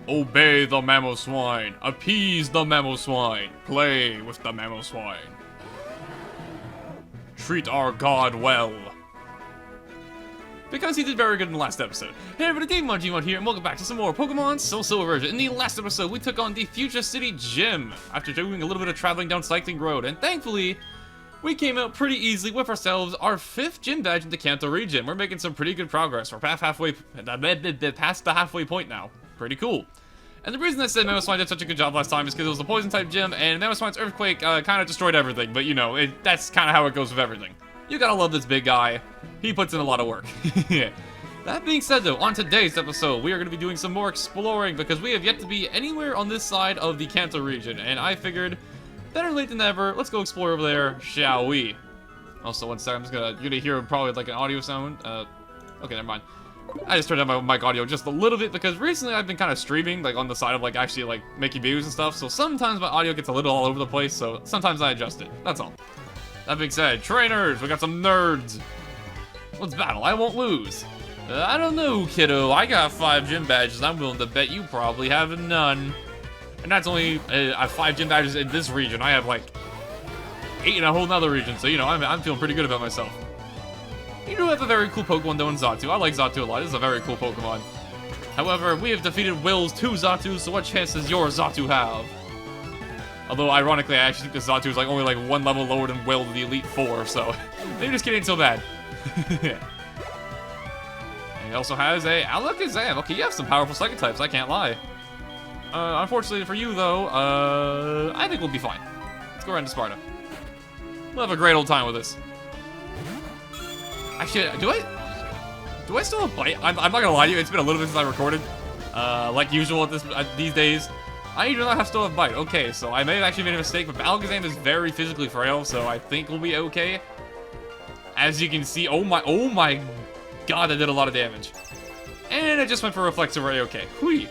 Obey the Mamoswine. Appease the Mamoswine. Play with the Mamoswine. Treat our god well. Because he did very good in the last episode. Hey everybody, Dave here, and welcome back to some more Pokemon Soul Silver version. In the last episode, we took on the Future City Gym after doing a little bit of traveling down Cycling Road, and thankfully, we came out pretty easily with ourselves our 5th gym badge in the Kanto region. We're making some pretty good progress. We're past the halfway point now. Pretty cool. And the reason I said Mamoswine did such a good job last time is because it was a poison-type gym, and Mamoswine's Earthquake kind of destroyed everything, but you know, that's kind of how it goes with everything. You gotta love this big guy. He puts in a lot of work. That being said though, on today's episode, we are going to be doing some more exploring because we have yet to be anywhere on this side of the Kanto region, and I figured, better late than never, let's go explore over there, shall we? Also, one second, you're gonna hear probably like an audio sound. Okay, never mind. I just turned down my mic audio just a little bit because recently I've been kind of streaming, like on the side of like actually like making videos and stuff, so sometimes my audio gets a little all over the place, so sometimes I adjust it. That's all. That being said, trainers, we got some nerds. Let's battle, I won't lose. I don't know, kiddo. I got 5 gym badges. I'm willing to bet you probably have none. And that's only 5 gym badges in this region. I have like 8 in a whole nother region, so you know, I'm feeling pretty good about myself. You do have a very cool Pokemon though in Xatu. I like Xatu a lot. This is a very cool Pokemon. However, we have defeated Will's 2 Xatu, so what chance does your Xatu have? Although, ironically, I actually think this Xatu is like only like 1 level lower than Will, the Elite 4, so maybe this kid ain't so bad. And he also has a Alakazam. Okay, you have some powerful Psychic types, I can't lie. Unfortunately for you, though, I think we'll be fine. Let's go right into Sparta. We'll have a great old time with this. Actually, do I still have Bite? I'm not gonna lie to you, it's been a little bit since I recorded. Like usual these days. I do not still have Bite. Okay, so I may have actually made a mistake, but Alakazam is very physically frail, so I think we'll be okay. As you can see, oh my god, that did a lot of damage. And I just went for Reflexive Ray, okay. Hui.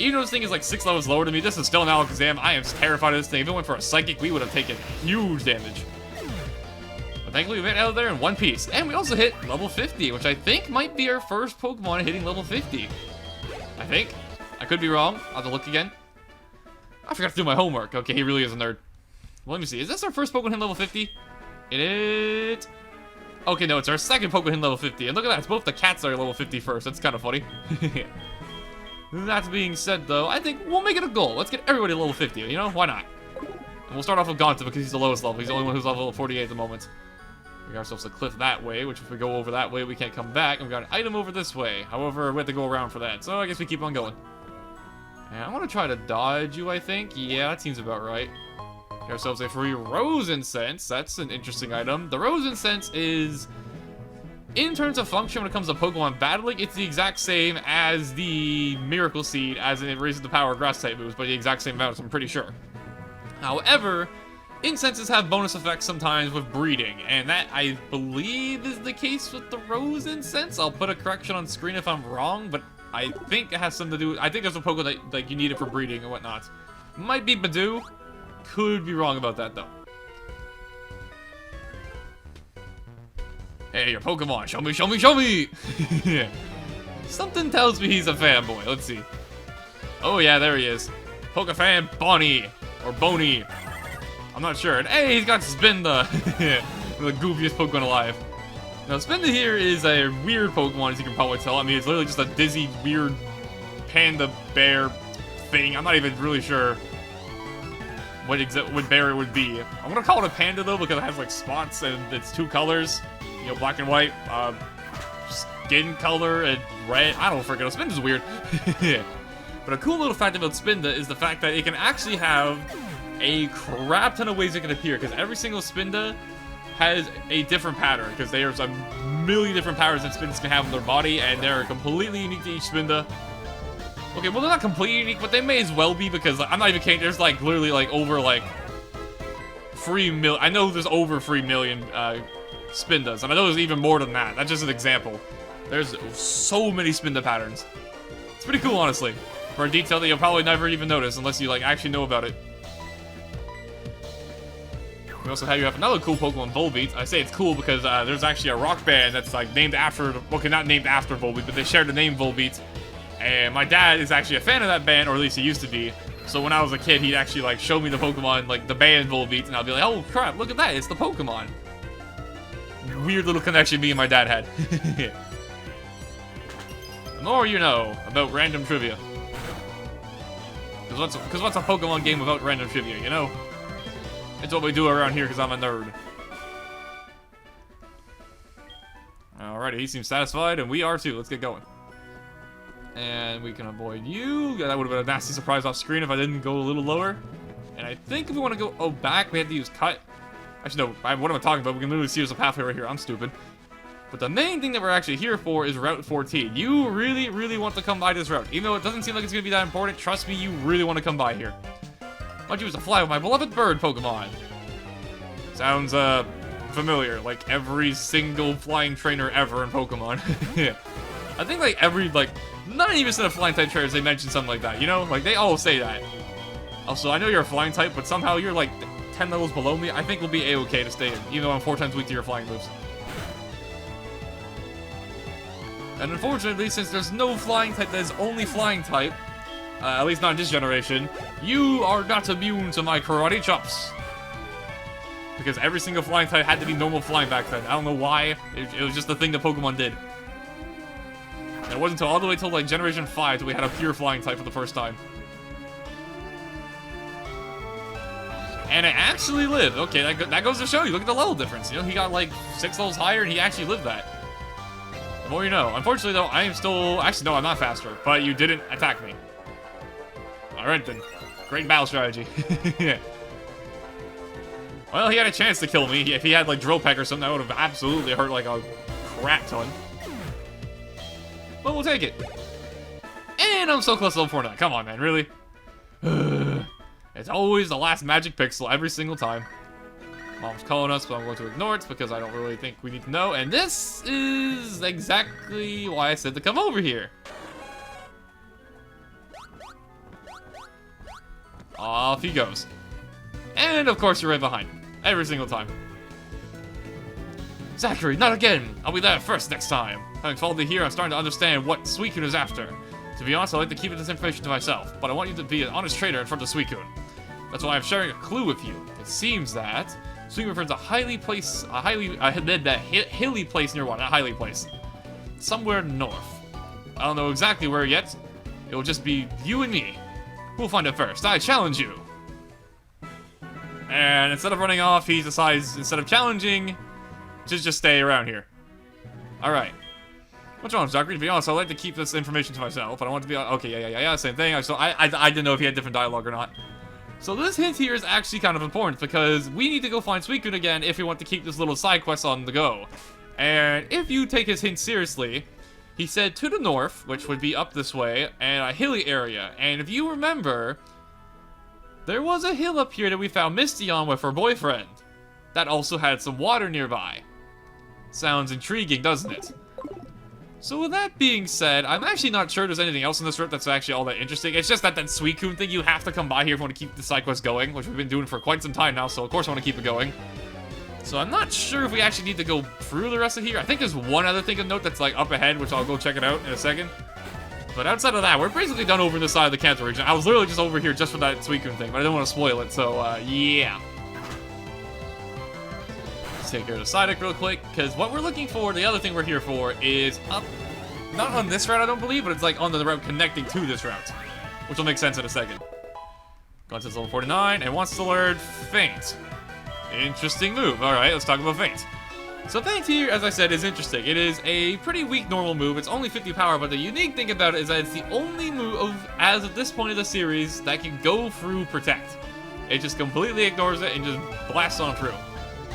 Even though this thing is like 6 levels lower than me, this is still an Alakazam. I am terrified of this thing. If it went for a Psychic, we would have taken huge damage. But thankfully, we made it out of there in one piece. And we also hit level 50, which I think might be our first Pokemon hitting level 50. I think. I could be wrong. I'll have to look again. I forgot to do my homework. Okay, he really is a nerd. Well, let me see. Is this our first Pokemon hitting level 50? It is... Okay, no, it's our second Pokemon hitting level 50. And look at that, it's both the cats that are level 50 first. That's kind of funny. That being said, though, I think we'll make it a goal. Let's get everybody to level 50, you know? Why not? And we'll start off with Kanto because he's the lowest level. He's the only one who's level 48 at the moment. We got ourselves a cliff that way, which if we go over that way, we can't come back. And we got an item over this way. However, we have to go around for that. So I guess we keep on going. And I want to try to dodge you, I think. Yeah, that seems about right. Get ourselves a free Rose Incense. That's an interesting item. The Rose Incense is, in terms of function when it comes to Pokemon battling, it's the exact same as the Miracle Seed, as in it raises the power of Grass-type moves, but the exact same amount, I'm pretty sure. However, incenses have bonus effects sometimes with breeding, and that, I believe, is the case with the Rose Incense. I'll put a correction on screen if I'm wrong, but I think it has something to do with, I think there's a Pokemon that like, you need it for breeding and whatnot. Might be Badoo. Could be wrong about that, though. Hey, your Pokemon, show me, show me, show me! Something tells me he's a fanboy. Let's see. Oh, yeah, there he is. Pokefan Bonnie. Or Boney. I'm not sure. And hey, he's got Spinda. The goofiest Pokemon alive. Now, Spinda here is a weird Pokemon, as you can probably tell. I mean, it's literally just a dizzy, weird panda bear thing. I'm not even really sure what bear it would be. I'm gonna call it a panda though because it has like spots and it's 2 colors, you know, black and white, skin color and red. I don't freaking know. Spinda's weird. But a cool little fact about Spinda is the fact that it can actually have a crap ton of ways it can appear because every single Spinda has a different pattern because there's a million different powers that Spindas can have in their body and they're completely unique to each Spinda. Okay, well, they're not completely unique, but they may as well be because like, I'm not even kidding. There's like literally like over like 3 million. I know there's over 3 million Spindas, and I know there's even more than that. That's just an example. There's so many Spinda patterns. It's pretty cool, honestly, for a detail that you'll probably never even notice unless you like actually know about it. We also have another cool Pokemon, Volbeat. I say it's cool because there's actually a rock band that's like named after, well, okay, not named after Volbeat, but they share the name Volbeat. And my dad is actually a fan of that band, or at least he used to be. So when I was a kid, he'd actually like show me the Pokemon, like the band Volbeat, and I'd be like, oh crap, look at that, it's the Pokemon. Weird little connection me and my dad had. The more you know about random trivia. Because what's a Pokemon game without random trivia, you know? It's what we do around here because I'm a nerd. Alrighty, he seems satisfied, and we are too. Let's get going. And we can avoid you. Yeah, that would have been a nasty surprise off screen if I didn't go a little lower. And I think if we want to go back, we have to use cut. Actually, no, what am I talking about? We can literally see there's a pathway right here. I'm stupid. But the main thing that we're actually here for is Route 14. You really, really want to come by this route. Even though it doesn't seem like it's going to be that important, trust me, you really want to come by here. I'd use a fly with my beloved bird Pokemon. Sounds, familiar. Like every single flying trainer ever in Pokemon. I think, like, every, like, 90% of flying type trainers, they mention something like that, you know? Like, they all say that. Also, I know you're a flying type, but somehow you're, like, 10 levels below me. I think we'll be A-okay to stay in, even though I'm 4 times weak to your flying moves. And unfortunately, since there's no flying type that is only flying type, at least not in this generation, you are not immune to my karate chops. Because every single flying type had to be normal flying back then. I don't know why. It was just the thing that Pokemon did. And it wasn't until all the way till like Generation 5 that we had a pure flying type for the first time. And it actually lived. Okay, that goes to show you. Look at the level difference. You know, he got like 6 levels higher and he actually lived that. The more you know. Unfortunately, though, I am still... Actually, no, I'm not faster. But you didn't attack me. Alright, then. Great battle strategy. Yeah. Well, he had a chance to kill me. If he had, like, Drill Peck or something, that would have absolutely hurt, like, a crap ton. But we'll take it. And I'm so close to level 49. Come on, man. Really? It's always the last magic pixel every single time. Mom's calling us, but I'm going to ignore it because I don't really think we need to know. And this is exactly why I said to come over here. Off he goes. And of course you're right behind. Every single time. Zachary, not again! I'll be there first next time. Having followed you here, I'm starting to understand what Suicune is after. To be honest, I like to keep this information to myself, but I want you to be an honest trader in front of Suicune. That's why I'm sharing a clue with you. It seems that Suicune refers to a hilly place near one, not highly place. Somewhere north. I don't know exactly where yet. It will just be you and me. Who'll find it first? I challenge you. And instead of running off, he decides, instead of challenging, just stay around here. Alright. What's wrong, Zachary? To be honest, I like to keep this information to myself. I don't want to be like, okay, yeah, same thing. So I didn't know if he had different dialogue or not. So this hint here is actually kind of important because we need to go find Suicune again if we want to keep this little side quest on the go. And if you take his hint seriously, he said to the north, which would be up this way, and a hilly area. And if you remember, there was a hill up here that we found Misty on with her boyfriend. That also had some water nearby. Sounds intriguing, doesn't it? So with that being said, I'm actually not sure there's anything else in this route that's actually all that interesting. It's just that Suicune thing, you have to come by here if you want to keep the side quest going, which we've been doing for quite some time now, so of course I want to keep it going. So I'm not sure if we actually need to go through the rest of here. I think there's one other thing to note that's like up ahead, which I'll go check it out in a second. But outside of that, we're basically done over this side of the Kanto region. I was literally just over here just for that Suicune thing, but I didn't want to spoil it, so yeah. Take care of the Psyduck real quick, because what we're looking for, the other thing we're here for, is up, not on this route I don't believe, but it's like on the route connecting to this route, which will make sense in a second. Got to level 49, and wants to learn Feint. Interesting move. Alright, let's talk about Feint. So Feint here, as I said, is interesting. It is a pretty weak normal move, it's only 50 power, but the unique thing about it is that it's the only move, as of this point of the series, that can go through Protect. It just completely ignores it and just blasts on through.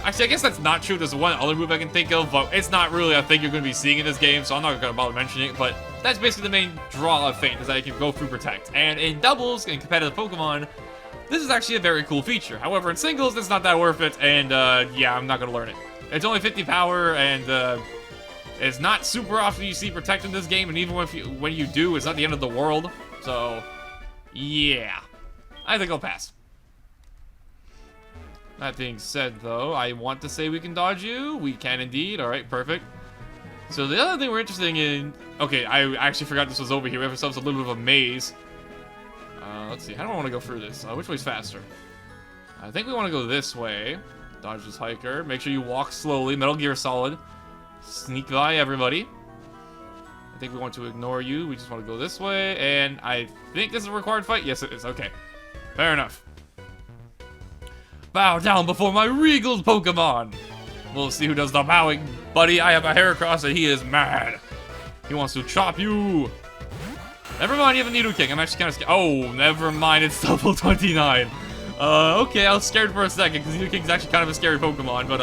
Actually, I guess that's not true. There's one other move I can think of, but it's not really a thing you're going to be seeing in this game, so I'm not going to bother mentioning it. But that's basically the main draw of Feint, is that it can go through Protect. And in doubles, in competitive Pokemon, this is actually a very cool feature. However, in singles, it's not that worth it, and yeah, I'm not going to learn it. It's only 50 power, and it's not super often you see Protect in this game, and even when you do, it's not the end of the world. So, yeah. I think I'll pass. That being said, though, I want to say we can dodge you. We can indeed. Alright, perfect. So the other thing we're interested in... Okay, I actually forgot this was over here. We have ourselves a little bit of a maze. Let's see. How do I want to go through this? Which way's faster? I think we want to go this way. Dodge this hiker. Make sure you walk slowly. Metal Gear Solid. Sneak by everybody. I think we want to ignore you. We just want to go this way. And I think this is a required fight. Yes, it is. Okay. Fair enough. Bow down before my regal Pokemon. We'll see who does the bowing. Buddy, I have a Heracross and he is mad. He wants to chop you. Never mind, you have a Nidoking. I'm actually kind of scared. Oh, never mind. It's level 29. Okay, I was scared for a second because Nidoking's actually kind of a scary Pokemon, but,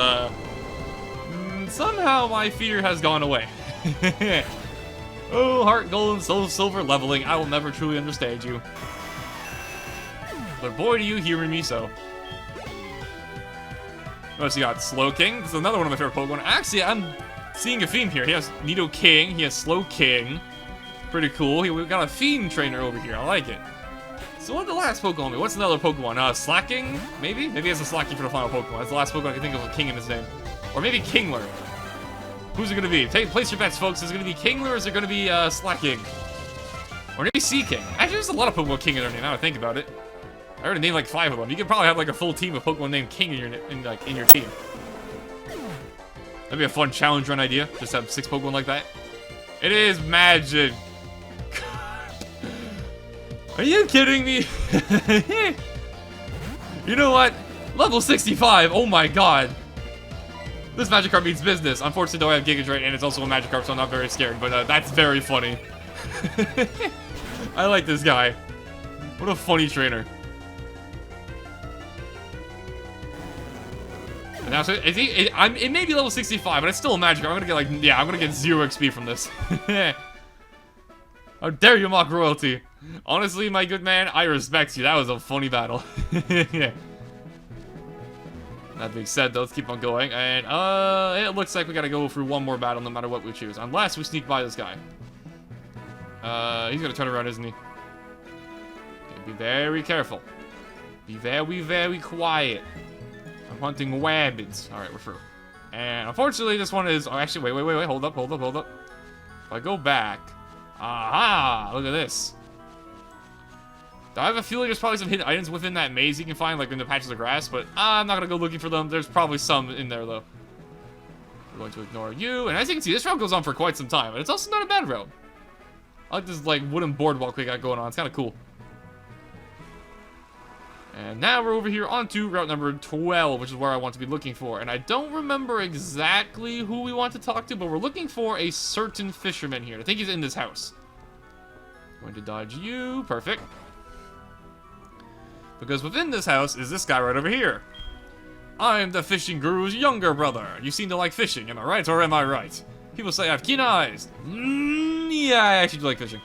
somehow my fear has gone away. Oh, Heart Gold and Soul Silver leveling. I will never truly understand you. But boy, do you hear me so. What else you got? Slowking. This is another one of my favorite Pokemon. Actually, I'm seeing a theme here. He has Nidoking. He has Slowking. Pretty cool. We've got a Fiend Trainer over here. I like it. So what did the last Pokemon be? What's another Pokemon? Slacking? Maybe? Maybe he has a Slacking for the final Pokemon. That's the last Pokemon I can think of with King in his name. Or maybe Kingler. Who's it going to be? Place your bets, folks. Is it going to be Kingler or is it going to be Slacking? Or maybe Seaking. Actually, there's a lot of Pokemon with King in their name now I think about it. I already named like 5 of them. You could probably have like a full team of Pokemon named King in your team. That'd be a fun challenge run idea. Just have 6 Pokemon like that. It is magic. Are you kidding me? You know what? Level 65. Oh my god. This Magikarp means business. Unfortunately, though, I have Giga Drain, and it's also a Magikarp, so I'm not very scared. But that's very funny. I like this guy. What a funny trainer. And now, so is he? It may be level 65, but it's still a Magikarp. I'm gonna get like, yeah, I'm gonna get 0 XP from this. How dare you mock royalty? Honestly, my good man, I respect you. That was a funny battle. Yeah. That being said, though, let's keep on going. And, it looks like we gotta go through one more battle no matter what we choose. Unless we sneak by this guy. He's gonna turn around, isn't he? Okay, be very careful. Be very, very quiet. I'm hunting wabbits. Alright, we're through. And, unfortunately, this one is... Oh, actually, wait. Hold up. If I go back... Aha! Look at this. I have a feeling there's probably some hidden items within that maze you can find, like in the patches of grass, but I'm not going to go looking for them. There's probably some in there, though. We're going to ignore you, and as you can see, this route goes on for quite some time, and it's also not a bad route. I like this, like, wooden boardwalk we got going on. It's kind of cool. And now we're over here onto route number 12, which is where I want to be looking for. And I don't remember exactly who we want to talk to, but we're looking for a certain fisherman here. I think he's in this house. Going to dodge you. Perfect. Because within this house is this guy right over here. I'm the fishing guru's younger brother. You seem to like fishing, am I right or am I right? People say I have keen eyes. Yeah, I actually do like fishing.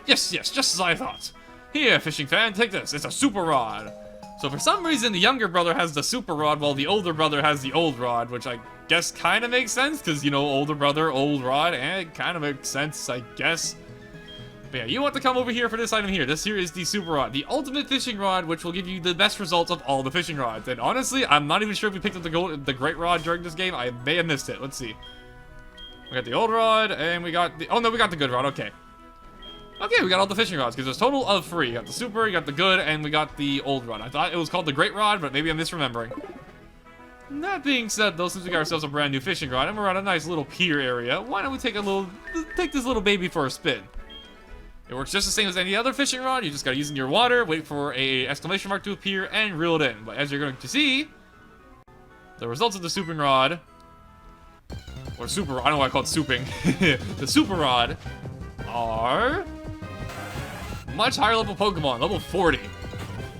Yes, just as I thought. Here, fishing fan, take this. It's a super rod. So for some reason, the younger brother has the super rod, while the older brother has the old rod, which I guess kind of makes sense, because, you know, older brother, old rod, and it kind of makes sense, I guess. But yeah, you want to come over here for this item here. This here is the super rod, the ultimate fishing rod, which will give you the best results of all the fishing rods. And honestly, I'm not even sure if we picked up the great rod during this game. I may have missed it. Let's see. We got the old rod, and we got the... Oh, no, we got the good rod. Okay. Okay, we got all the fishing rods, because there's a total of 3. You got the super, you got the good, and we got the old rod. I thought it was called the great rod, but maybe I'm misremembering. That being said, though, since we got ourselves a brand new fishing rod, and we're at a nice little pier area, why don't we take this little baby for a spin? It works just the same as any other fishing rod. You just gotta use it in your water, wait for a exclamation mark to appear, and reel it in. But as you're going to see, the results of the souping rod, or super, I don't know why I call it souping, the super rod are much higher level Pokemon, level 40.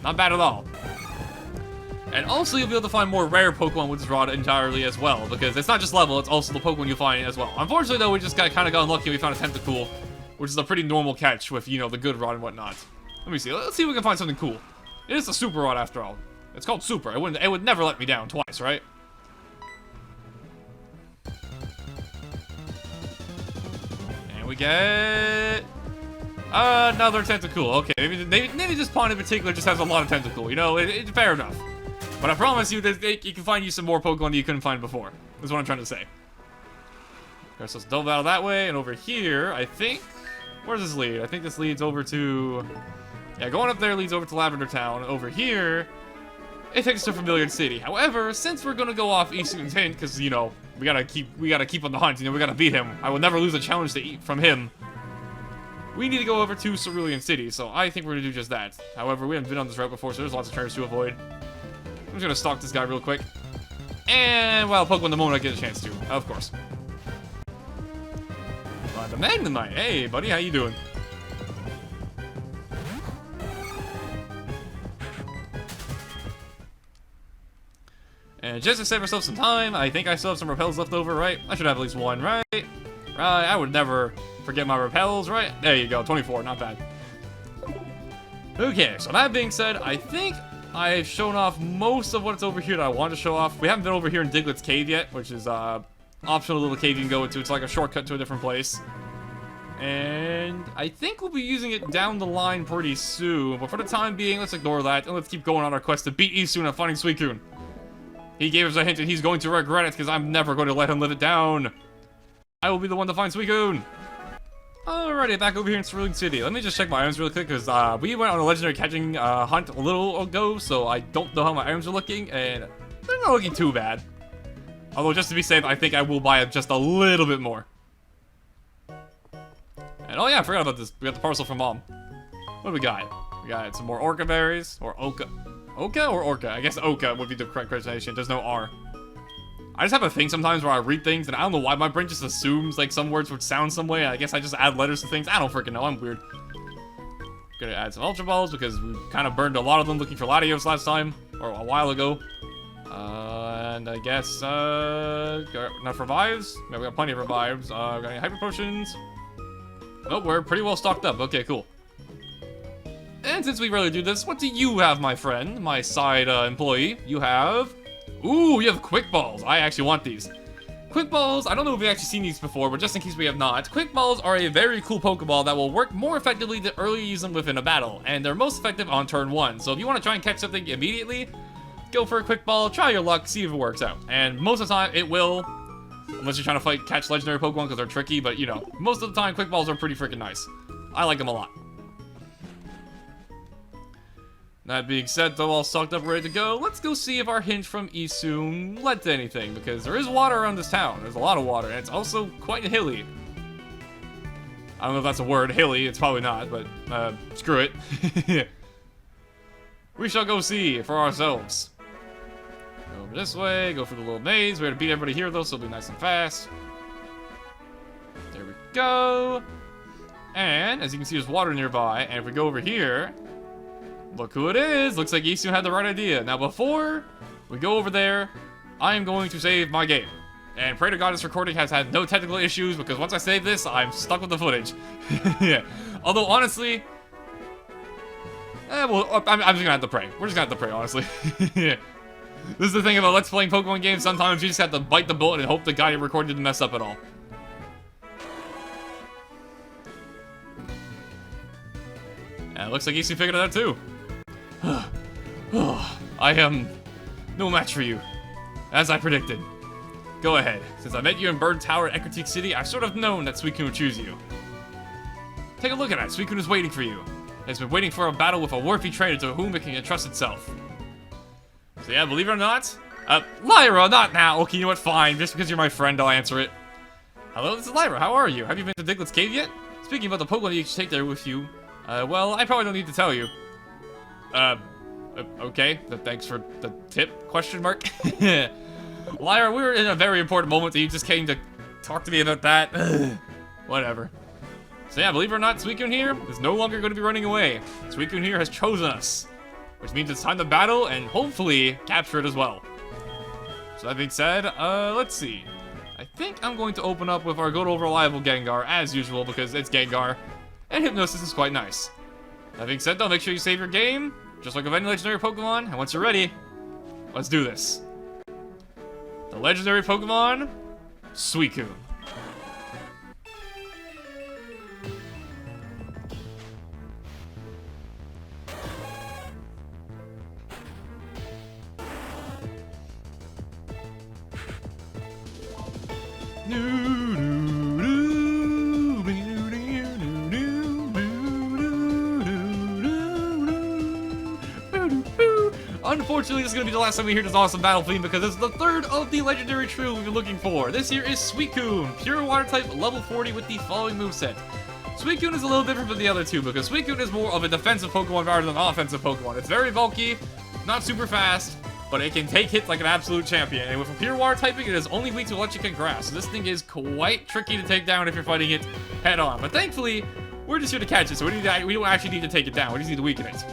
Not bad at all. And also you'll be able to find more rare Pokemon with this rod entirely as well, because it's not just level, it's also the Pokemon you'll find as well. Unfortunately though, we just kind of got unlucky and we found a Tentacool, which is a pretty normal catch with, you know, the good rod and whatnot. Let me see, let's see if we can find something cool. It is a super rod after all. It's called super, it would never let me down twice, right? And we get... another Tentacool. Okay, maybe this pond in particular just has a lot of Tentacool. You know, it's fair enough. But I promise you that you can find you some more Pokemon that you couldn't find before. That's what I'm trying to say. Okay, so it's double battle that way, and over here, I think... Where does this lead? I think this leads over to... Yeah, going up there leads over to Lavender Town. Over here, it takes us to Familiar City. However, since we're gonna go off Isune's hint, because, you know, we gotta keep on the hunt, you know, we gotta beat him. I will never lose a challenge to eat from him. We need to go over to Cerulean City, so I think we're gonna do just that. However, we haven't been on this route before, so there's lots of trainers to avoid. I'm just gonna stalk this guy real quick. And, well, Pokemon the moment I get a chance to, of course. The Magnemite. Hey, buddy, how you doing? And just to save ourselves some time, I think I still have some repels left over, right? I should have at least one, right? Right, I would never forget my repels, right? There you go, 24, not bad. Okay, so that being said, I think I've shown off most of what's over here that I wanted to show off. We haven't been over here in Diglett's Cave yet, which is optional little cave you can go into. It's like a shortcut to a different place. And I think we'll be using it down the line pretty soon. But for the time being, let's ignore that. And let's keep going on our quest to beat Suicune and finding Suicune. He gave us a hint and he's going to regret it because I'm never going to let him live it down. I will be the one to find Suicune. Alrighty, back over here in Cerulean City. Let me just check my items really quick because we went on a legendary catching hunt a little ago. So I don't know how my items are looking. And they're not looking too bad. Although, just to be safe, I think I will buy just a little bit more. And, oh yeah, I forgot about this. We got the parcel from Mom. What do we got? We got some more Orca berries. Or Oka. Oka or Orca? I guess Oka would be the correct pronunciation. There's no R. I just have a thing sometimes where I read things, and I don't know why my brain just assumes, like, some words would sound some way. I guess I just add letters to things. I don't freaking know. I'm weird. Gonna add some Ultra Balls, because we kind of burned a lot of them looking for Latios last time. Or a while ago. And I guess, enough revives? Yeah, we got plenty of revives. We got any Hyper Potions? Oh, we're pretty well stocked up. Okay, cool. And since we rarely do this, what do you have, my friend? My side employee. You have... Ooh, you have Quick Balls. I actually want these. Quick Balls, I don't know if we've actually seen these before, but just in case we have not, Quick Balls are a very cool Pokeball that will work more effectively the earlier you use them within a battle, and they're most effective on turn 1. So if you want to try and catch something immediately, go for a Quick Ball, try your luck, see if it works out. And most of the time, it will, unless you're trying to catch legendary Pokemon because they're tricky, but you know, most of the time, Quick Balls are pretty freaking nice. I like them a lot. That being said, though, all stocked up, ready to go, let's go see if our hint from Isune led to anything, because there is water around this town. There's a lot of water, and it's also quite hilly. I don't know if that's a word, hilly, it's probably not, but, screw it. We shall go see for ourselves. Go over this way, go for the little maze. We're gonna beat everybody here, though, so it'll be nice and fast. There we go. And, as you can see, there's water nearby, and if we go over here... Look who it is! Looks like Isune had the right idea. Now before we go over there, I am going to save my game. And pray to God this recording has had no technical issues, because once I save this, I'm stuck with the footage. Yeah. Although, honestly... well, I'm just gonna have to pray. We're just gonna have to pray, honestly. Yeah. This is the thing about Let's Playing Pokemon games. Sometimes you just have to bite the bullet and hope the guy you recorded didn't mess up at all. And it looks like Isune figured it out too. I am no match for you, as I predicted. Go ahead. Since I met you in Bird Tower at Ecruteak City, I've sort of known that Suicune would choose you. Take a look at it. Suicune is waiting for you. It's been waiting for a battle with a worthy trainer to whom it can entrust itself. So yeah, believe it or not, Lyra, not now. Okay, you know what? Fine. Just because you're my friend, I'll answer it. Hello, this is Lyra. How are you? Have you been to Diglett's Cave yet? Speaking about the Pokemon you should take there with you, well, I probably don't need to tell you. Okay, thanks for the tip, question mark. Lyra, we were in a very important moment that you just came to talk to me about that. Whatever. So yeah, believe it or not, Suicune here is no longer going to be running away. Suicune here has chosen us, which means it's time to battle and hopefully capture it as well. So that being said, let's see. I think I'm going to open up with our good old reliable Gengar, as usual, because it's Gengar, and Hypnosis is quite nice. That being said, though, make sure you save your game, just like with any legendary Pokemon, and once you're ready, let's do this. The legendary Pokemon, Suicune. Doo-doo. unfortunately, this is going to be the last time we hear this awesome battle theme because it's the third of the legendary trio we've been looking for. This here is Suicune, pure water type, level 40 with the following moveset. Suicune is a little different from the other two because Suicune is more of a defensive Pokemon rather than an offensive Pokemon. It's very bulky, not super fast, but it can take hits like an absolute champion. And with a pure water typing, it is only weak to electric and grass. So this thing is quite tricky to take down if you're fighting it head on. But thankfully, we're just here to catch it, so we don't actually need to take it down. We just need to weaken it.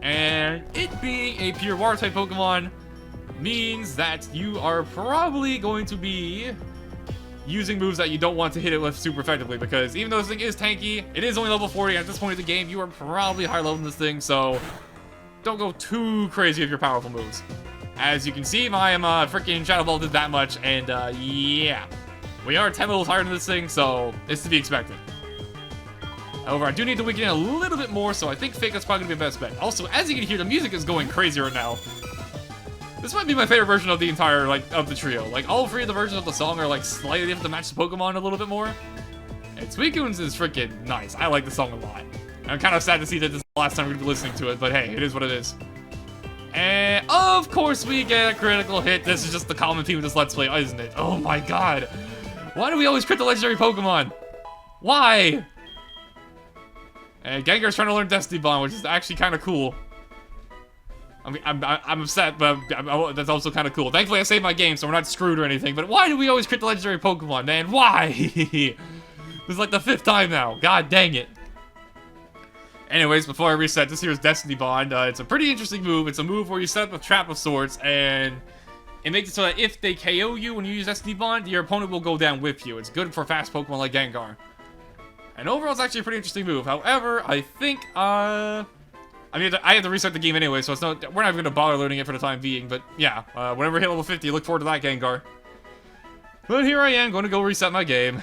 And it being a pure water type Pokemon means that you are probably going to be using moves that you don't want to hit it with super effectively, because even though this thing is tanky, it is only level 40 at this point of the game. You are probably higher level than this thing, so don't go too crazy with your powerful moves. As you can see, I am freaking Shadow Ball did that much, and yeah, we are 10 levels higher than this thing, so it's to be expected. However, I do need to weaken it a little bit more, so I think Fake Out's probably going to be the best bet. Also, as you can hear, the music is going crazy right now. This might be my favorite version of the entire, of the trio. All three of the versions of the song are, slightly different to match the Pokemon a little bit more. And Suicune's is freaking nice. I like the song a lot. I'm kind of sad to see that this is the last time we're going to be listening to it, but hey, it is what it is. And, of course, we get a critical hit. This is just the common theme of this Let's Play, isn't it? Oh my god. Why do we always crit the legendary Pokemon? Why? And Gengar's trying to learn Destiny Bond, which is actually kind of cool. I mean, I'm upset, but that's also kind of cool. Thankfully, I saved my game, so we're not screwed or anything. But why do we always crit the legendary Pokemon, man? Why? This is like the 5th time now. God dang it. Anyways, before I reset, this here is Destiny Bond. It's a pretty interesting move. It's a move where you set up a trap of sorts, and it makes it so that if they KO you when you use Destiny Bond, your opponent will go down with you. It's good for fast Pokemon like Gengar. And overall, it's actually a pretty interesting move. However, I think, I have to reset the game anyway, so it's not, we're not even going to bother learning it for the time being. But yeah, whenever we hit level 50, look forward to that Gengar. But here I am, going to go reset my game.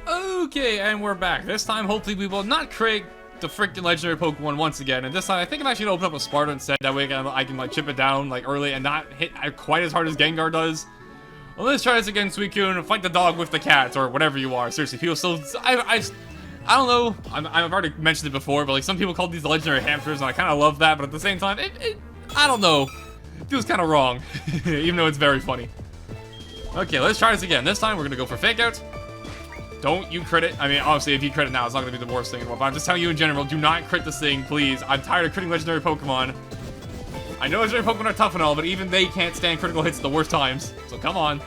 Okay, and we're back. This time, hopefully, we will not crit the freaking legendary Pokemon once again. And this time, I think I'm actually going to open up a Sparta instead. That way I can chip it down, early and not hit quite as hard as Gengar does. Well, let's try this again, Suicune, and fight the dog with the cat, or whatever you are. Seriously, people still... I don't know. I've already mentioned it before, but some people call these the legendary hamsters, and I kind of love that, but at the same time, I don't know. It feels kind of wrong, even though it's very funny. Okay, let's try this again. This time, we're going to go for Fake Out. Don't you crit it. I mean, obviously, if you crit it now, it's not going to be the worst thing in the world, but I'm just telling you in general, do not crit this thing, please. I'm tired of critting legendary Pokemon. I know legendary Pokemon are tough and all, but even they can't stand critical hits at the worst times. So come on.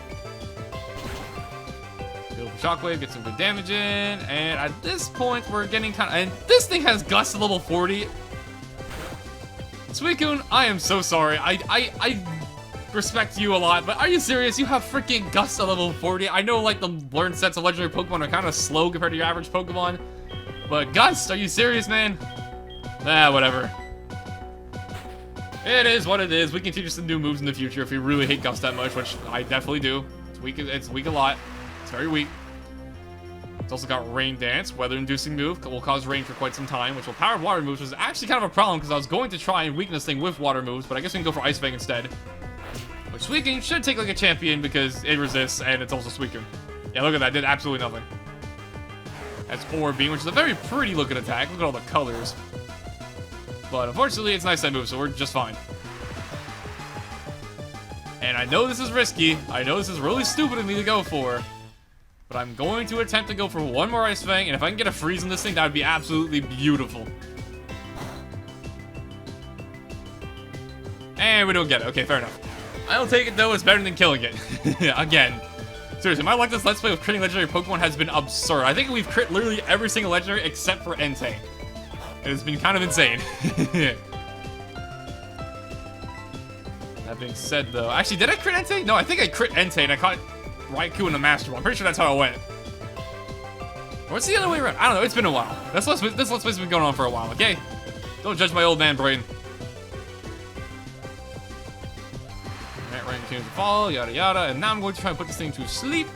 Go for Shockwave, get some good damage in, and at this point, we're getting kind of... And this thing has Gust at level 40. Suicune, I am so sorry. I respect you a lot, but are you serious? You have freaking Gust at level 40. I know, the learn sets of legendary Pokemon are kind of slow compared to your average Pokemon, but Gust, are you serious, man? Ah, whatever. It is what it is. We can teach you some new moves in the future if we really hate Gust that much, which I definitely do. It's weak a lot. It's very weak. It's also got Rain Dance, weather-inducing move. Will cause rain for quite some time, which will power water moves, which is actually kind of a problem because I was going to try and weaken this thing with water moves, but I guess we can go for Ice Fang instead. Which Suicune should take like a champion because it resists and it's also Suicune. Yeah, look at that. Did absolutely nothing. That's Orb Beam, which is a very pretty looking attack. Look at all the colors. But unfortunately, it's an Ice Type move, so we're just fine. And I know this is risky. I know this is really stupid of me to go for. But I'm going to attempt to go for one more Ice Fang, and if I can get a freeze on this thing, that would be absolutely beautiful. And we don't get it. Okay, fair enough. I'll take it, though. It's better than killing it. Again. Seriously, my luck this Let's Play with critting legendary Pokemon has been absurd. I think we've crit literally every single legendary except for Entei. It has been kind of insane. That being said, though... Actually, did I crit Entei? No, I think I crit Entei and I caught Raikou in the Master Ball. I'm pretty sure that's how it went. Or what's the other way around? I don't know. It's been a while. This Let's Play's been going on for a while, okay? Don't judge my old man brain. Alright, Rain continues to fall, yada yada. And now I'm going to try and put this thing to sleep.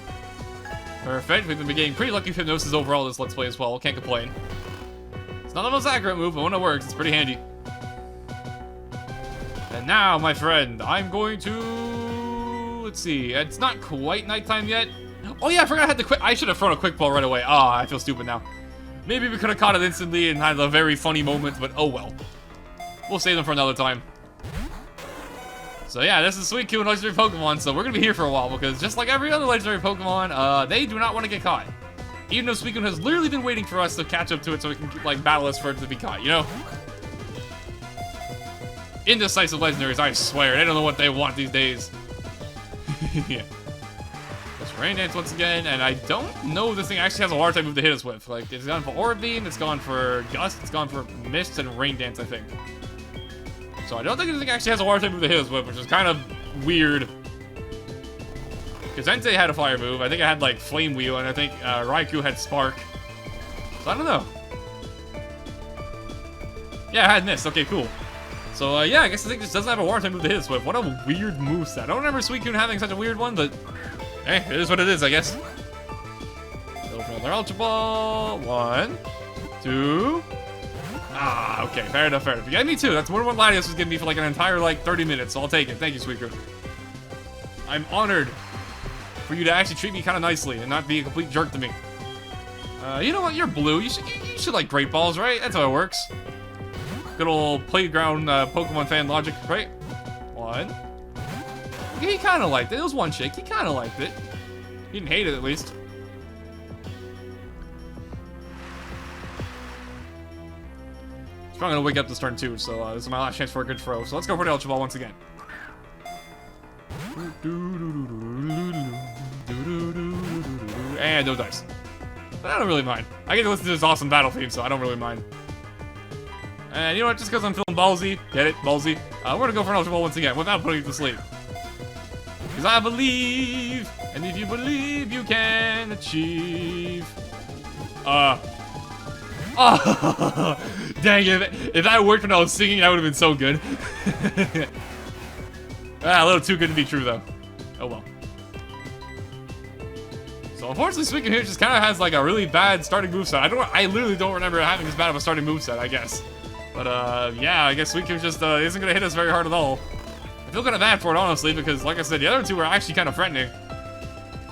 Perfect. We've been getting pretty lucky with Hypnosis overall this Let's Play as well. Can't complain. It's not the most accurate move, but when it works, it's pretty handy. And now, my friend, I'm going to... Let's see. It's not quite nighttime yet. Oh yeah, I forgot I had the quick... I should have thrown a quick ball right away. Ah, I feel stupid now. Maybe we could have caught it instantly and had a very funny moment, but oh well. We'll save them for another time. So yeah, this is Suicune legendary Pokemon, so we're gonna be here for a while because just like every other legendary Pokemon, they do not want to get caught. Even though Suicune has literally been waiting for us to catch up to it so we can like battle us for it to be caught, you know? Indecisive legendaries, I swear, they don't know what they want these days. Yeah. Let's Rain Dance once again, and I don't know if this thing actually has a water type move to hit us with. Like, it's gone for Orb Beam, it's gone for Gust, it's gone for Mist and Rain Dance, I think. So I don't think this thing actually has a water type move to hit us with, which is kind of weird. Because Entei had a fire move, I think I had like Flame Wheel, and I think Raikou had Spark. So I don't know. Yeah, I had Mist, okay, cool. So yeah, I guess the thing just doesn't have a water type move to hit us with. What a weird moveset. I don't remember Suicune having such a weird one, but hey, it is what it is, I guess. Go for another Ultra Ball. 1, 2. Ah, okay, fair enough, fair enough. You got me too. That's more than what Latios was giving me for like an entire like 30 minutes, so I'll take it. Thank you, Suicune. I'm honored for you to actually treat me kind of nicely and not be a complete jerk to me. You know what? You're blue. You should like Great Balls, right? That's how it works. Good old playground Pokemon fan logic, right? 1. He kind of liked it. It was one shake. He kind of liked it. He didn't hate it, at least. He's probably gonna wake up this turn too, so this is my last chance for a good throw. So let's go for the Ultra Ball once again. And no dice. But I don't really mind. I get to listen to this awesome battle theme, so I don't really mind. And you know what? Just because I'm feeling ballsy, get it? Ballsy. We're gonna go for an Ultra Ball once again without putting it to sleep. Because I believe, and if you believe, you can achieve. Oh, dang it. If that worked when I was singing, that would have been so good. A little too good to be true, though. Oh well. So unfortunately, Suicune here just kind of has like a really bad starting moveset. I literally don't remember having this bad of a starting moveset, I guess. But yeah, I guess Suicune just isn't gonna hit us very hard at all. I feel kind of bad for it, honestly, because like I said, the other two were actually kind of threatening.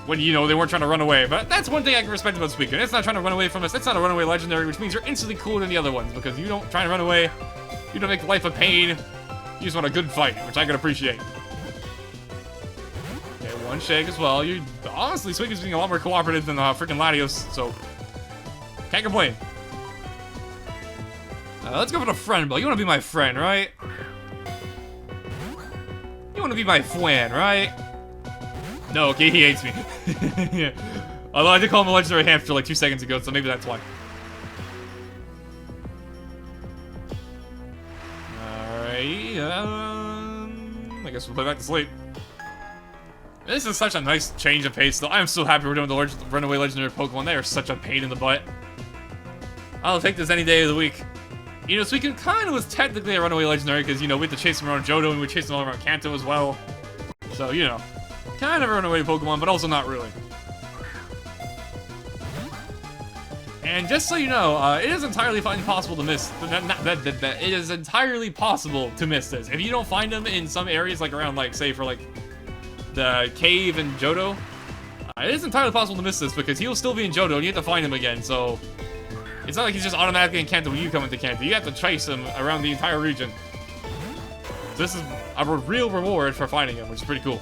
When, you know, they weren't trying to run away. But that's one thing I can respect about Suicune. It's not trying to run away from us. It's not a runaway legendary, which means you're instantly cooler than the other ones, because you don't try to run away. You don't make life a pain. You just want a good fight, which I can appreciate. Okay, one shake as well. You honestly, Suicune's being a lot more cooperative than freaking Latios, so can't complain. Let's go for the friend ball. You want to be my friend, right? You want to be my friend, right? No, okay, he hates me. Yeah. Although I did call him a legendary hamster like 2 seconds ago, so maybe that's why. Alright, I guess we'll play back to sleep. This is such a nice change of pace, though. I'm so happy we're doing the runaway legendary Pokemon. They are such a pain in the butt. I'll take this any day of the week. You know, Suicune kind of was technically a runaway legendary because, you know, we had to chase him around Johto and we chased him all around Kanto as well. So, you know, kind of a runaway Pokemon, but also not really. And just so you know, it is entirely possible to miss. It is entirely possible to miss this. If you don't find them in some areas, like around, like, say, for, like, the cave and Johto, it is entirely possible to miss this because he'll still be in Johto and you have to find him again, so it's not like he's just automatically in Kanto when you come into Kanto. You have to chase him around the entire region. So this is a real reward for finding him, which is pretty cool.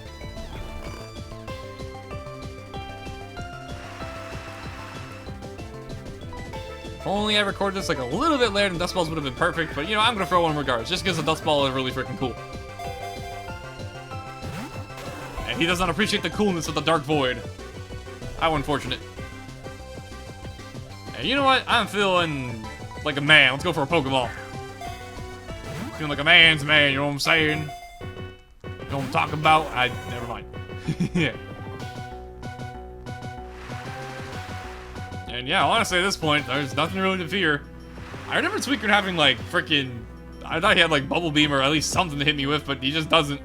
If only I recorded this like a little bit later, then Dust Balls would have been perfect, but you know, I'm gonna throw one regardless, just because the Dust Ball is really freaking cool. And he does not appreciate the coolness of the Dark Void. How unfortunate. And you know what? I'm feeling like a man. Let's go for a Pokeball. Feeling like a man's man, you know what I'm saying? You know what I'm talking about? Never mind. Yeah. And yeah, honestly, at this point, there's nothing really to fear. I remember Suicune having, like, freaking... I thought he had, like, Bubble Beam or at least something to hit me with, but he just doesn't.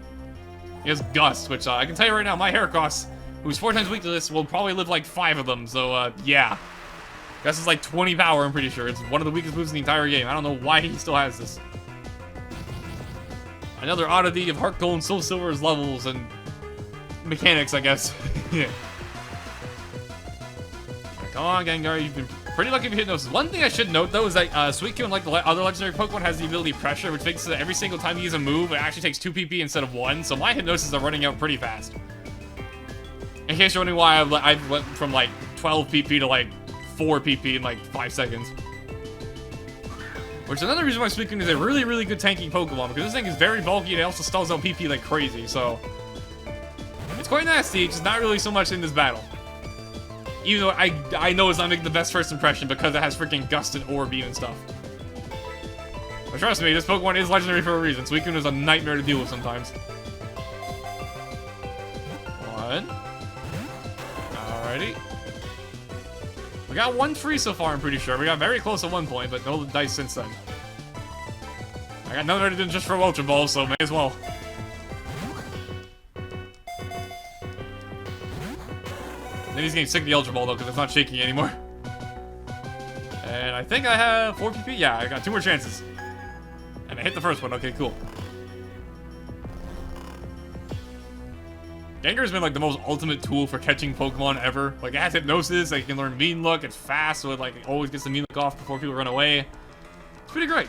He has Gust, which I can tell you right now, my Heracross, who's 4 times weak to this, will probably live, like, 5 of them, so, yeah. Gust is, like, 20 power, I'm pretty sure. It's one of the weakest moves in the entire game. I don't know why he still has this. Another oddity of Heart Gold and Soul Silver's levels and mechanics, I guess. Yeah. Come on, Gengar, you've been Pretty lucky if you hit Gnosis. One thing I should note, though, is that Suicune, like the other legendary Pokemon, has the ability Pressure, which makes it that every single time you use a move, it actually takes 2 PP instead of 1, so my Hypnosis are running out pretty fast. In case you're wondering why I went from, like, 12 PP to, like, 4 PP in, like, 5 seconds. Which is another reason why Suicune is a really, really good tanking Pokemon, because this thing is very bulky and it also stalls out PP like crazy, so... It's quite nasty, just not really so much in this battle. Even though I know it's not making the best first impression because it has freaking Gust and Orbeam and stuff. But trust me, this Pokemon is legendary for a reason. Suicune is a nightmare to deal with sometimes. 1. Alrighty. We got 1 free so far, I'm pretty sure. We got very close at one point, but no dice since then. I got nothing to do just for Ultra Ball, so may as well. Then he's getting sick of the Ultra Ball, though, because it's not shaking anymore. And I think I have 4 PP? Yeah, I got 2 more chances. And I hit the first one. Okay, cool. Gengar's been, like, the most ultimate tool for catching Pokemon ever. Like, it has Hypnosis, like, you can learn Mean Look, it's fast, so it, like, always gets the Mean Look off before people run away. It's pretty great.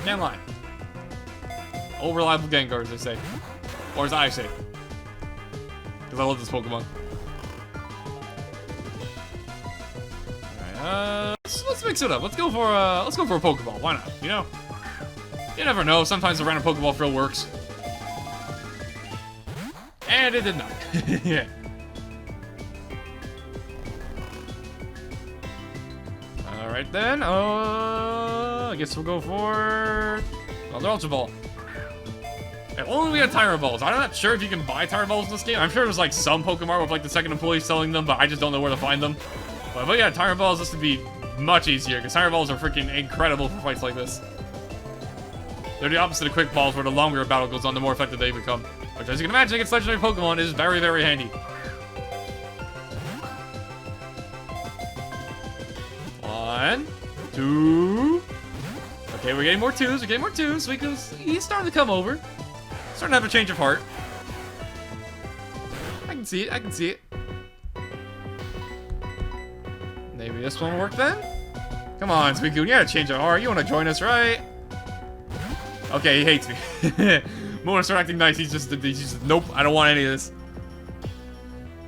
Can't lie. Old reliable Gengar, as they say. Or as I say. Because I love this Pokemon. Let's mix it up. Let's go for a Pokeball. Why not? You know, you never know. Sometimes a random Pokeball throw works, and it did not. Yeah. All right then. I guess we'll go for another Ultra Ball. And only we have Tyrant Balls. I'm not sure if you can buy Tyrant Balls in this game. I'm sure there's like some Pokemon with like the second employee selling them, but I just don't know where to find them. But if we got Tyrant Balls, this would be much easier, because Tyrant Balls are freaking incredible for fights like this. They're the opposite of Quick Balls, where the longer a battle goes on, the more effective they become. Which, as you can imagine, against legendary Pokemon is very, very handy. 1, 2. Okay, we're getting more 2s. We're getting more 2s. He's starting to come over. Starting to have a change of heart. I can see it. I can see it. Maybe this one will work then? Come on, Suicune, you gotta change your heart. You wanna join us, right? Okay, he hates me. Wanna start acting nice, he's just, nope, I don't want any of this.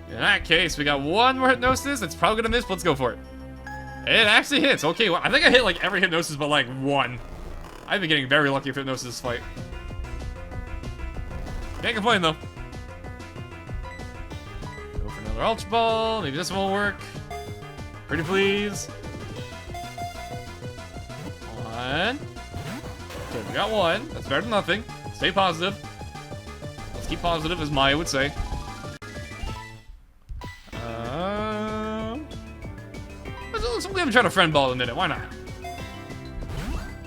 In that case, we got 1 more Hypnosis. It's probably gonna miss, but let's go for it. It actually hits. Okay, well, I think I hit like every Hypnosis but like 1. I've been getting very lucky with Hypnosis this fight. Can't complain though. Go for another Ultra Ball. Maybe this one will work. Pretty please. 1. Okay, we got 1. That's better than nothing. Stay positive. Let's keep positive, as Maya would say. Let's we haven't tried a friend ball in a minute. Why not?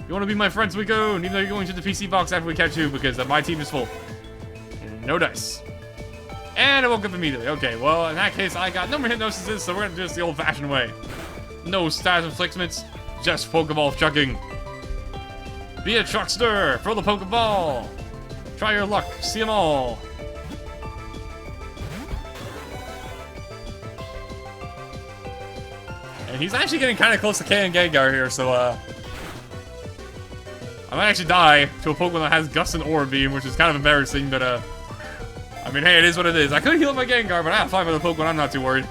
You want to be my friend, Suicune? Even though you're going to the PC box after we catch you, because my team is full. No dice. And it woke up immediately. Okay, well, in that case, I got no more Hypnosises, so we're going to do this the old-fashioned way. No status inflictments, just Pokeball chucking. Be a truckster, throw the Pokeball. Try your luck, see them all. And he's actually getting kind of close to K and Gengar here, so, I might actually die to a Pokemon that has Gust and Orbeam, which is kind of embarrassing, but, I mean, hey, it is what it is. I could heal my Gengar, but I have 5 other Pokemon. I'm not too worried.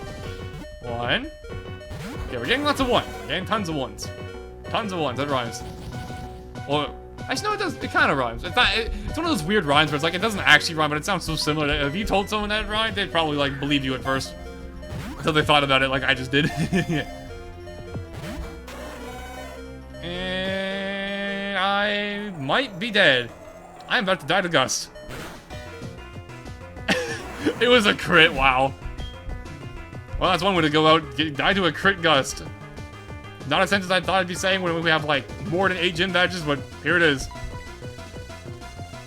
1. Okay, we're getting lots of 1s. We're getting tons of 1s. Tons of 1s. That rhymes. Well, actually, no, it does. It kind of rhymes. It's not. It's one of those weird rhymes where it's like it doesn't actually rhyme, but it sounds so similar. If you told someone that it rhymed, they'd probably like believe you at first until they thought about it, like I just did. And I might be dead. I'm about to die to Gust. It was a crit, wow. Well, that's one way to go out, die to a crit Gust. Not a sentence I thought I'd be saying when we have, like, more than 8 gym badges, but here it is.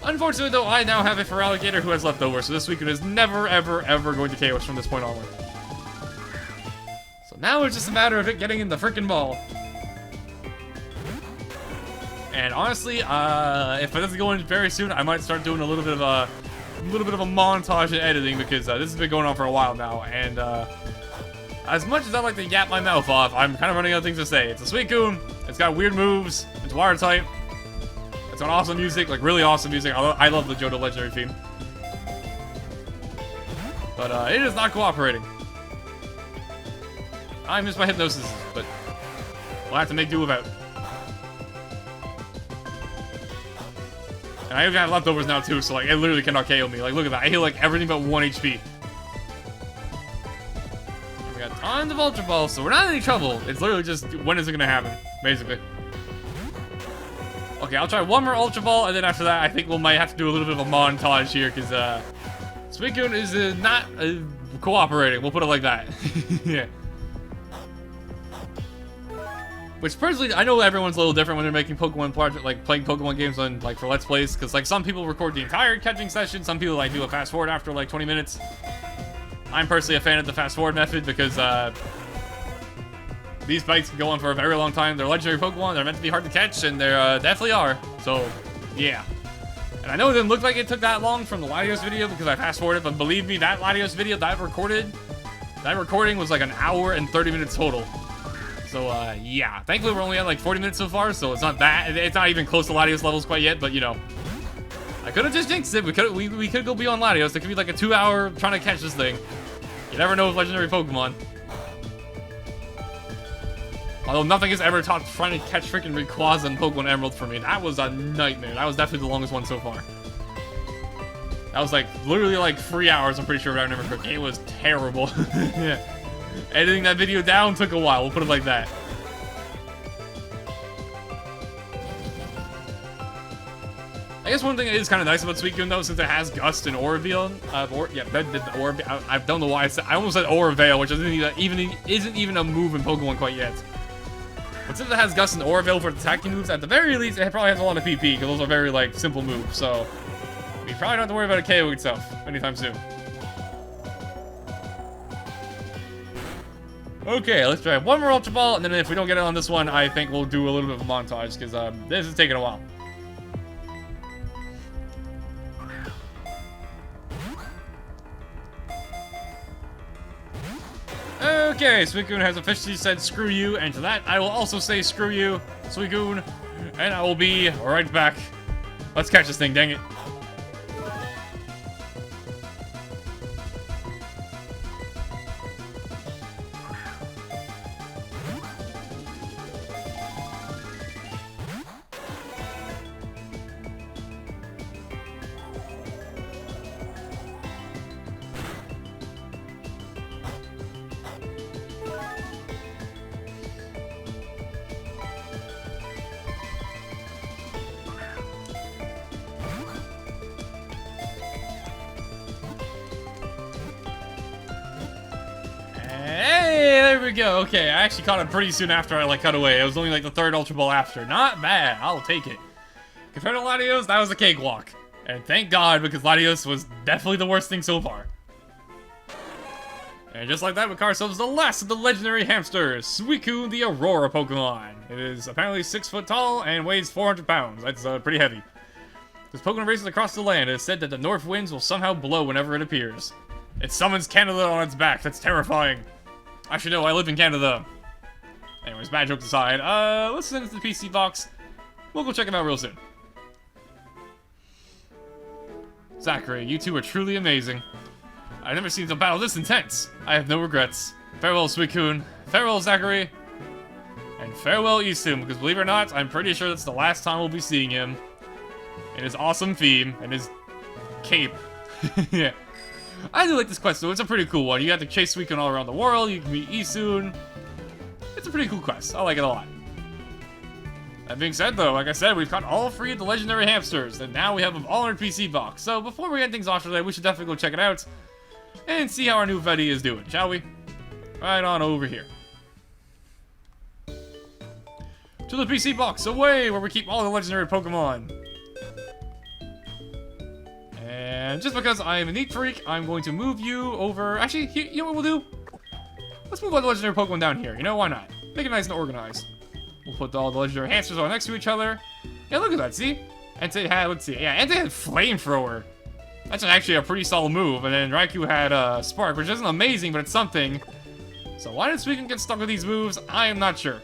Unfortunately, though, I now have a Feraligatr who has leftover, so this Suicune is never, ever, ever going to KO us from this point onward. So now it's just a matter of it getting in the frickin' ball. And honestly, if it doesn't go in very soon, I might start doing a little bit of a montage and editing, because this has been going on for a while now, and I As much as I like to yap my mouth off, I'm kind of running out of things to say. It's a Suicune. It's got weird moves. It's water type. It's got awesome music, like really awesome music. I love the Johto Legendary theme. But it is not cooperating. I miss my hypnosis, but we'll have to make do without. And I even have leftovers now too, so like it literally cannot KO me. Like look at that, I heal like everything but 1 HP. We got tons of Ultra Balls, so we're not in any trouble. It's literally just when is it gonna happen, basically. Okay, I'll try one more Ultra Ball, and then after that, I think we might have to do a little bit of a montage here, because Suicune is not cooperating. We'll put it like that. Yeah. Which personally, I know everyone's a little different when they're making Pokemon project, like playing Pokemon games on like for Let's Plays, because like some people record the entire catching session, some people like do a fast forward after like 20 minutes. I'm personally a fan of the fast forward method because these fights can go on for a very long time. They're legendary Pokemon, they're meant to be hard to catch, and they definitely are. So yeah. And I know it didn't look like it took that long from the Latios video because I fast forwarded, but believe me, that Latios video that recording was like an hour and 30 minutes total. So, yeah. Thankfully, we're only at like 40 minutes so far, so it's not that. It's not even close to Latios levels quite yet, but you know. I could have just jinxed it. We could go beyond Latios. It could be like a 2-hour trying to catch this thing. You never know with legendary Pokemon. Although nothing has ever topped trying to catch freaking Rayquaza and Pokemon Emerald for me. That was a nightmare. That was definitely the longest one so far. That was like, literally like 3 hours, I'm pretty sure, if I remember correctly. It was terrible. Yeah. Editing that video down took a while, we'll put it like that. I guess one thing that is kind of nice about Suicune though, since it has Gust and Aura Veil, I don't know why I almost said Aura Veil, which isn't even a move in Pokemon quite yet. But since it has Gust and Aura Veil for attacking moves, at the very least, it probably has a lot of PP, because those are very, like, simple moves, so we probably don't have to worry about a KO itself anytime soon. Okay, let's try one more Ultra Ball, and then if we don't get it on this one, I think we'll do a little bit of a montage, because this is taking a while. Okay, Suicune has officially said screw you, and to that, I will also say screw you, Suicune, and I will be right back. Let's catch this thing, dang it. There we go. Okay, I actually caught it pretty soon after I like cut away. It was only like the 3rd Ultra Ball after. Not bad. I'll take it. Compared to Latios, that was a cakewalk. And thank God, because Latios was definitely the worst thing so far. And just like that, we caught ourselves the last of the legendary hamsters, Suicune the Aurora Pokemon. It is apparently 6 foot tall and weighs 400 pounds. That's pretty heavy. This Pokemon races across the land. It is said that the north winds will somehow blow whenever it appears. It summons Canada on its back. That's terrifying. Actually, no, I live in Canada. Anyways, bad jokes aside. Let's send it to the PC box. We'll go check him out real soon. Zachary, you two are truly amazing. I've never seen a battle this intense. I have no regrets. Farewell, Suicune. Farewell, Zachary. And farewell, Isum, because believe it or not, I'm pretty sure that's the last time we'll be seeing him. In his awesome theme, and his cape. Yeah. I do like this quest, though. It's a pretty cool one. You have to chase Suicune all around the world. You can meet Isum. It's a pretty cool quest. I like it a lot. That being said, though, like I said, we've caught all 3 of the legendary hamsters, and now we have them all in our PC box. So before we end things off today, we should definitely go check it out and see how our new Fetty is doing, shall we? Right on over here. To the PC box, away, where we keep all the legendary Pokemon. And just because I am a neat freak, I'm going to move you over. Actually, you know what we'll do? Let's move all the legendary Pokemon down here. You know, why not? Make it nice and organized. We'll put all the legendary hamsters all next to each other. Yeah, look at that, see? Entei had, let's see, yeah, Entei had Flamethrower. That's actually a pretty solid move. And then Raikou had Spark, which isn't amazing, but it's something. So why did Suicune get stuck with these moves? I am not sure.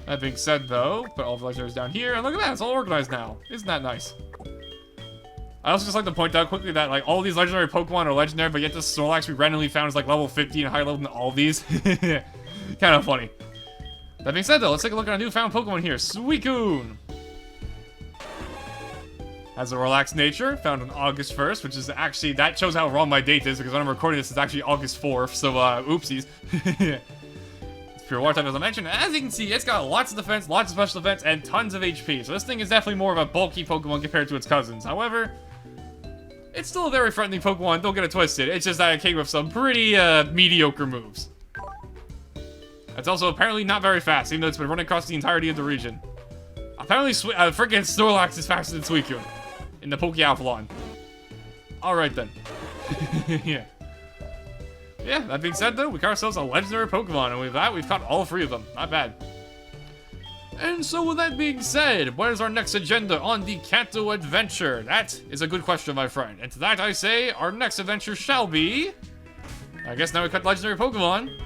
That being said, though, put all the legendaries down here, and look at that, it's all organized now. Isn't that nice? I also just like to point out quickly that, like, all these legendary Pokemon are legendary, but yet the Snorlax we randomly found is, like, level 50 and higher level than all these. Kind of funny. That being said, though, let's take a look at our newfound Pokemon here, Suicune. Has a relaxed nature, found on August 1st, which is actually, that shows how wrong my date is, because when I'm recording this, it's actually August 4th, so, oopsies. It's pure water type, as I mentioned. As you can see, it's got lots of defense, lots of special defense, and tons of HP, so this thing is definitely more of a bulky Pokemon compared to its cousins. However, it's still a very friendly Pokemon, don't get it twisted. It's just that it came with some pretty, mediocre moves. It's also apparently not very fast, even though it's been running across the entirety of the region. Apparently, freaking Snorlax is faster than Suicune in the Pokeathlon. Alright then. Yeah. Yeah, that being said though, we got ourselves a legendary Pokemon, and with that, we've caught all 3 of them. Not bad. And so with that being said, what is our next agenda on the Kanto adventure? That is a good question, my friend. And to that I say, our next adventure shall be... I guess now we got legendary Pokemon.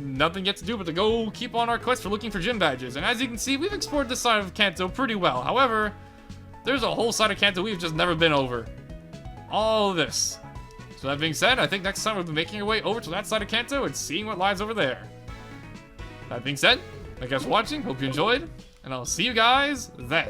Nothing yet to do but to go keep on our quest for looking for gym badges. And as you can see, we've explored this side of Kanto pretty well. However, there's a whole side of Kanto we've just never been over. All this. So that being said, I think next time we'll be making our way over to that side of Kanto and seeing what lies over there. That being said, thank you guys for watching, hope you enjoyed, and I'll see you guys then.